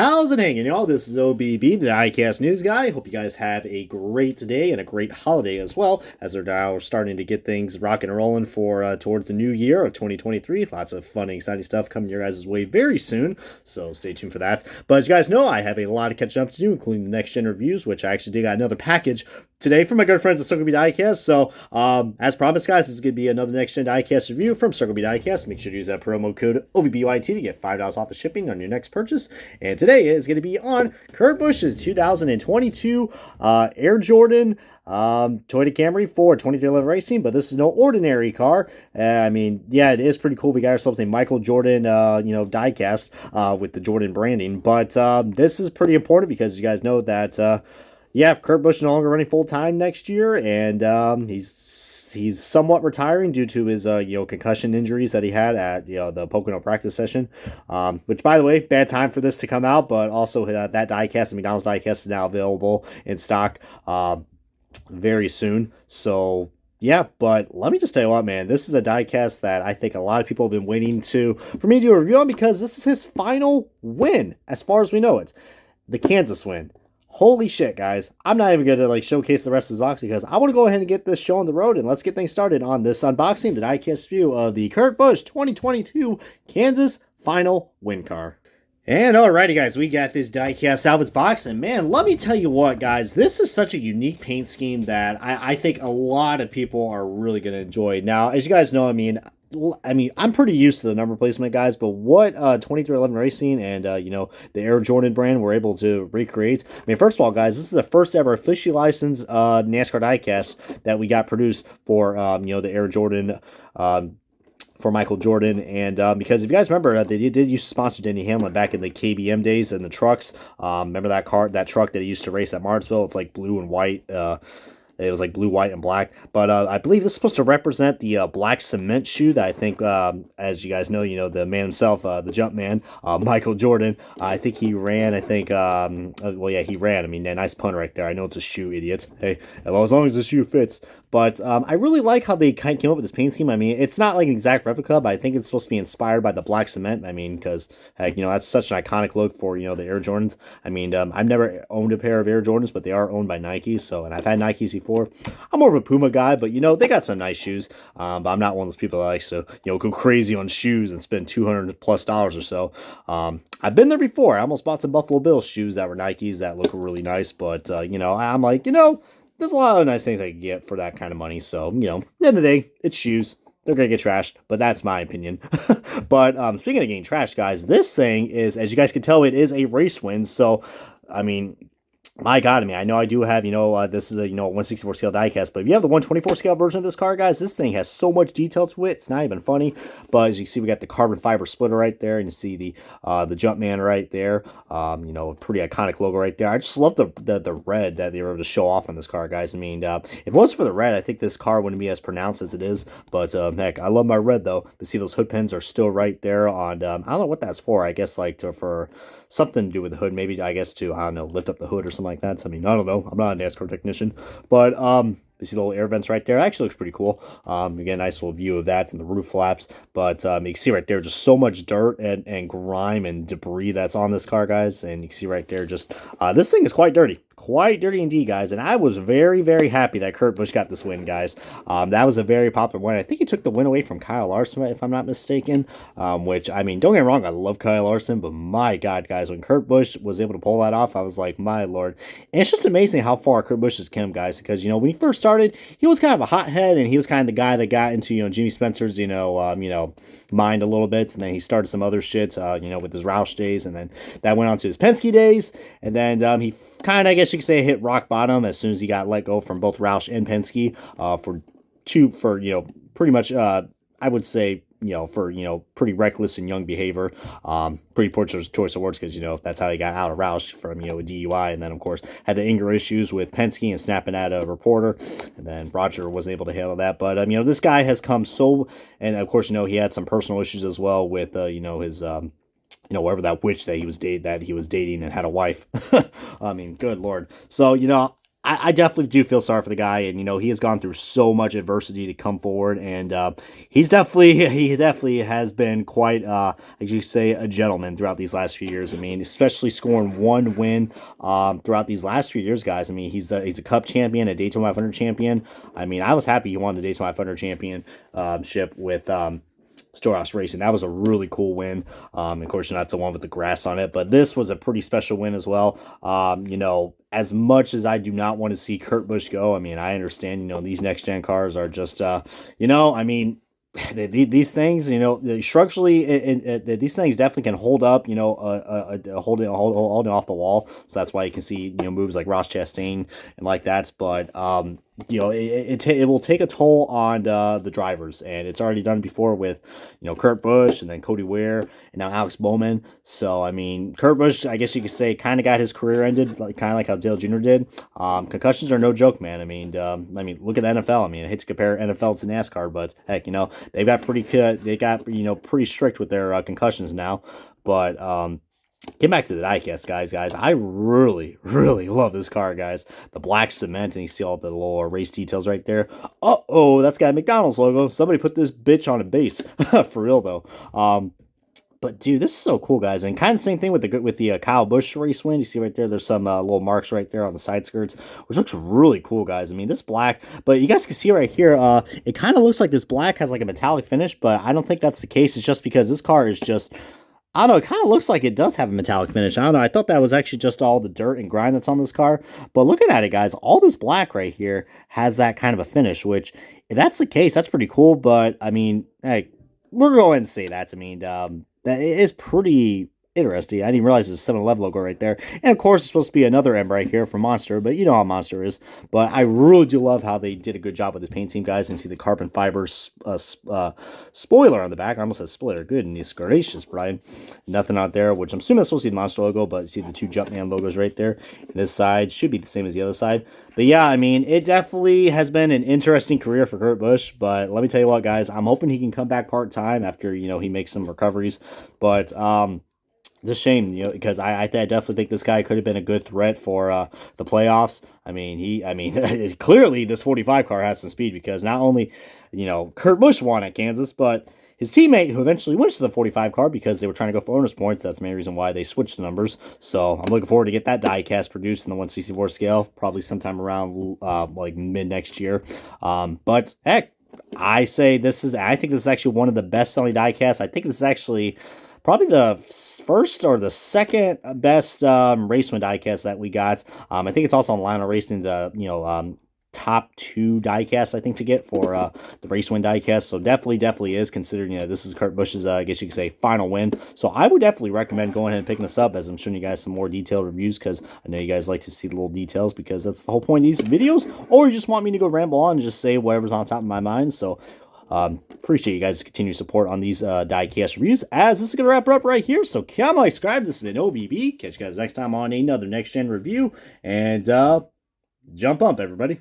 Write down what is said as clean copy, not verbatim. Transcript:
How's it hanging, y'all? This is OBB, the Diecast News Guy. Hope you guys have a great day and a great holiday as well, as they're now starting to get things rocking and rolling for towards the new year of 2023. Lots of fun and exciting stuff coming your guys' way very soon, so stay tuned for that. But as you guys know, I have a lot of catching up to do, including the next gen reviews, which I actually did got another package today from my good friends at Circle B Diecast. So, as promised, guys, this is going to be another next gen Diecast review from Circle B Diecast. Make sure to use that promo code OBBYT to get $5 off the shipping on your next purchase. And today is going to be on Kurt Busch's 2022 Air Jordan Toyota Camry for 2311 Racing, but this is no ordinary car. I mean, yeah, it is pretty cool. We got ourselves a Michael Jordan, diecast with the Jordan branding, but this is pretty important because you guys know that yeah, Kurt Busch no longer running full time next year, and he's somewhat retiring due to his concussion injuries that he had at the Pocono practice session. Which, by the way, bad time for this to come out, but also that diecast, the McDonald's diecast, is now available in stock very soon. So yeah, but let me just tell you what, man, this is a diecast that I think a lot of people have been waiting for me to do a review on because this is his final win, as far as we know it, the Kansas win. Holy shit, guys. I'm not even going to showcase the rest of this box because I want to go ahead and get this show on the road, and let's get things started on this unboxing, the diecast view of the Kurt Busch 2022 Kansas final win car. And alrighty, guys, we got this diecast salvage box, and man, let me tell you what, guys, this is such a unique paint scheme that I think a lot of people are really going to enjoy. Now, as you guys know, I mean, I'm pretty used to the number placement, guys, but what 2311 Racing and, the Air Jordan brand were able to recreate. I mean, first of all, guys, this is the first ever officially licensed NASCAR diecast that we got produced for, the Air Jordan for Michael Jordan. And because if you guys remember, they did used to sponsor Denny Hamlin back in the KBM days and the trucks. Remember that truck that he used to race at Martinsville? It's like blue and white. It was like blue, white, and black. But I believe this is supposed to represent the black cement shoe that I think, as you guys know, the man himself, the jump man, Michael Jordan, I think he ran, he ran. I mean, nice pun right there. I know it's a shoe, idiot. Hey, as long as the shoe fits. But I really like how they kind of came up with this paint scheme. I mean, it's not like an exact replica, but I think it's supposed to be inspired by the black cement. I mean, because, heck, that's such an iconic look for, the Air Jordans. I mean, I've never owned a pair of Air Jordans, but they are owned by Nike. So, and I've had Nikes before. I'm more of a Puma guy, but, they got some nice shoes. But I'm not one of those people that likes to, go crazy on shoes and spend $200+ or so. I've been there before. I almost bought some Buffalo Bills shoes that were Nikes that look really nice. But, I'm like, there's a lot of nice things I can get for that kind of money. So, at the end of the day, it's shoes. They're going to get trashed, but that's my opinion. But speaking of getting trashed, guys, this thing is, as you guys can tell, it is a race win. So, I mean, my God, I mean, I know I do have, this is a, 164 scale diecast, but if you have the 124 scale version of this car, guys, this thing has so much detail to it, it's not even funny. But as you can see, we got the carbon fiber splitter right there, and you see the Jumpman right there, pretty iconic logo right there. I just love the red that they were able to show off on this car, guys. I mean, if it wasn't for the red, I think this car wouldn't be as pronounced as it is, but heck, I love my red, though. To see those hood pins are still right there on, I don't know what that's for, I guess, for something to do with the hood, maybe, I guess, to, I don't know, lift up the hood or something like that. So, I mean, I don't know. I'm not a NASCAR technician. But, you see the little air vents right there. It actually looks pretty cool. You get a nice little view of that and the roof flaps. But you can see right there just so much dirt and grime and debris that's on this car, guys. And you can see right there just, this thing is quite dirty. Quite dirty indeed, guys. And I was very, very happy that Kurt Busch got this win, guys. That was a very popular win. I think he took the win away from Kyle Larson, if I'm not mistaken. Which, I mean, don't get me wrong, I love Kyle Larson, but my God, guys, when Kurt Busch was able to pull that off, I was like, my Lord. And it's just amazing how far Kurt Busch has come, guys, because, when he first started, he was kind of a hothead, and he was kind of the guy that got into, Jimmy Spencer's, mind a little bit, and then he started some other shit, with his Roush days, and then that went on to his Penske days, and then he kind of, I guess you could say, hit rock bottom as soon as he got let go from both Roush and Penske for pretty much, I would say, for, pretty reckless and young behavior, pretty poor choice of words, because, that's how he got out of Roush from, a DUI, and then, of course, had the anger issues with Penske and snapping at a reporter, and then Roger wasn't able to handle that, but, this guy has come so, and, of course, he had some personal issues as well with, his, that witch that he was dating and had a wife. I mean, good Lord. So, I definitely do feel sorry for the guy, and he has gone through so much adversity to come forward, and he definitely has been quite, as you say, a gentleman throughout these last few years. I mean, especially scoring one win throughout these last few years, guys. I mean, he's a Cup champion, a Daytona 500 champion. I mean, I was happy he won the Daytona 500 championship with. Storehouse Racing. That was a really cool win. Of course, that's the one with the grass on it, but this was a pretty special win as well. As much as I do not want to see Kurt Busch go, I mean, I understand, these next gen cars are just, I mean, these things, structurally, these things definitely can hold up, holding off the wall. So that's why you can see, moves like Ross Chastain and like that. But it will take a toll on the drivers, and it's already done before with Kurt Busch and then Cody Ware and now Alex Bowman. So I mean, Kurt Busch, I guess you could say, kind of got his career ended, kind of like how Dale Jr. did. Concussions are no joke, man. I mean, look at the NFL. I mean, I hate to compare NFL to NASCAR, but heck, they've got pretty good. They got pretty strict with their concussions now, but. Get back to the diecast, guys. I really, really love this car, guys. The black cement, and you see all the little race details right there. Uh-oh, that's got a McDonald's logo. Somebody put this bitch on a base. For real, though. But dude, this is so cool, guys, and kind of the same thing with the Kyle Busch race win. You see right there, there's some little marks right there on the side skirts, which looks really cool, guys. I mean, this black, but you guys can see right here, it kind of looks like this black has like a metallic finish, but I don't think that's the case. It's just because this car is just, I don't know, it kind of looks like it does have a metallic finish. I don't know, I thought that was actually just all the dirt and grime that's on this car, but looking at it, guys, all this black right here has that kind of a finish, which, if that's the case, that's pretty cool, but, I mean, hey, we're going to say that. I mean, that is pretty interesting. I didn't realize there's a 7-Eleven logo right there. And of course, it's supposed to be another M right here from Monster, but you know how Monster is. But I really do love how they did a good job with this paint team, guys. And see the carbon fiber spoiler on the back. I almost said spoiler. Goodness gracious, Brian. Nothing out there, which I'm assuming that's supposed to be the Monster logo, but you see the two Jumpman logos right there. And this side should be the same as the other side. But yeah, I mean, it definitely has been an interesting career for Kurt Busch. But let me tell you what, guys, I'm hoping he can come back part-time after, he makes some recoveries. But, it's a shame, because I definitely think this guy could have been a good threat for the playoffs. I mean, clearly this 45 car has some speed, because not only, Kurt Busch won at Kansas, but his teammate, who eventually went to the 45 car because they were trying to go for owner's points. That's the main reason why they switched the numbers. So I'm looking forward to get that die cast produced in the 164 scale, probably sometime around like mid next year. But heck, I think this is actually one of the best selling die casts. I think this is actually probably the first or the second best race win diecast that we got. I think it's also on Lionel Racing's top 2 diecast, I think, to get for the race win diecast. So definitely is, considering this is Kurt Busch's I guess you could say final win. So I would definitely recommend going ahead and picking this up, as I'm showing you guys some more detailed reviews, because I know you guys like to see the little details, because that's the whole point of these videos. Or you just want me to go ramble on and just say whatever's on top of my mind. So appreciate you guys' continued support on these diecast reviews, as this is going to wrap it up right here. So come on, subscribe. This has been OBB. Catch you guys next time on another next gen review, and jump up, everybody.